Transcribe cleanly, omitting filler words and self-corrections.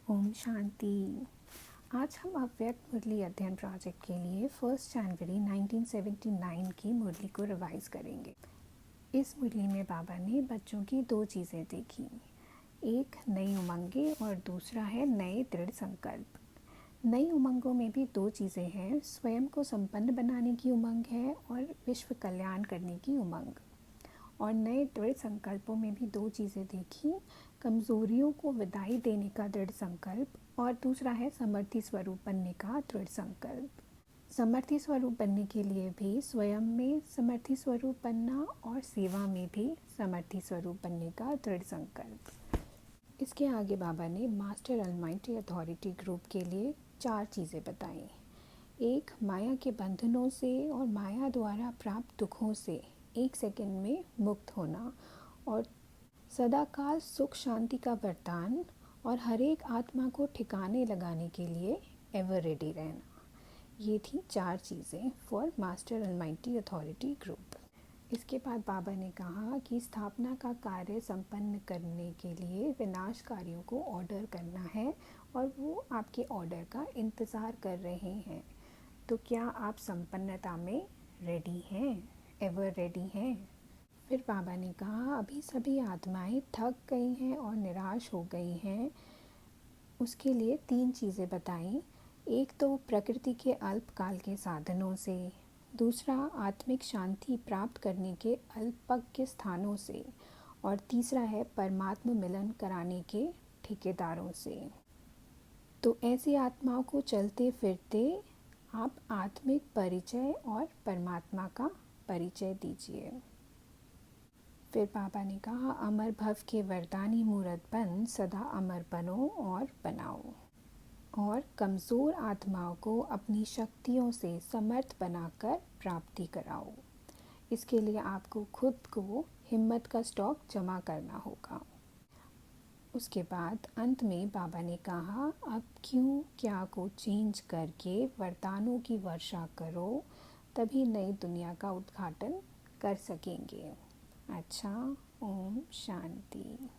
ओम शांति। आज हम अव्यक्त मुरली अध्ययन प्रोजेक्ट के लिए 1 जनवरी 1979 की मुरली को रिवाइज करेंगे। इस मुरली में बाबा ने बच्चों की 2 चीज़ें देखी, एक नई उमंगें और दूसरा है नए दृढ़ संकल्प। नई उमंगों में भी 2 चीज़ें हैं, स्वयं को संपन्न बनाने की उमंग है और विश्व कल्याण करने की उमंग। और नए दृढ़ संकल्पों में भी 2 चीज़ें देखी, कमज़ोरियों को विदाई देने का दृढ़ संकल्प और दूसरा है समर्थी स्वरूप बनने का दृढ़ संकल्प। समर्थी स्वरूप बनने के लिए भी स्वयं में समर्थी स्वरूप बनना और सेवा में भी समर्थी स्वरूप बनने का दृढ़ संकल्प। इसके आगे बाबा ने मास्टर अलमाइटी अथॉरिटी ग्रुप के लिए 4 चीज़ें बताई। एक, माया के बंधनों से और माया द्वारा प्राप्त दुखों से 1 सेकंड में मुक्त होना और सदाकाल सुख शांति का वरदान और हर एक आत्मा को ठिकाने लगाने के लिए एवर रेडी रहना। ये थी 4 चीज़ें for master Almighty authority group. इसके बाद बाबा ने कहा कि स्थापना का कार्य संपन्न करने के लिए विनाशकारियों को ऑर्डर करना है और वो आपके ऑर्डर का इंतज़ार कर रहे हैं। तो क्या आप संपन्नता में रेडी हैं, एवर रेडी हैं? फिर बाबा ने कहा अभी सभी आत्माएं थक गई हैं और निराश हो गई हैं। उसके लिए 3 चीज़ें बताई। एक तो प्रकृति के अल्पकाल के साधनों से, दूसरा आत्मिक शांति प्राप्त करने के अल्पज्ञ स्थानों से और तीसरा है परमात्मा मिलन कराने के ठेकेदारों से। तो ऐसी आत्माओं को चलते फिरते आप आत्मिक परिचय और परमात्मा का परिचय दीजिए। फिर बाबा ने कहा अमर भव के वरदानी मूर्त बन सदा अमर बनो और बनाओ और कमज़ोर आत्माओं को अपनी शक्तियों से समर्थ बनाकर प्राप्ति कराओ। इसके लिए आपको खुद को हिम्मत का स्टॉक जमा करना होगा। उसके बाद अंत में बाबा ने कहा अब क्यों क्या को चेंज करके वरदानों की वर्षा करो, तभी नई दुनिया का उद्घाटन कर सकेंगे। अच्छा, ओम शांति।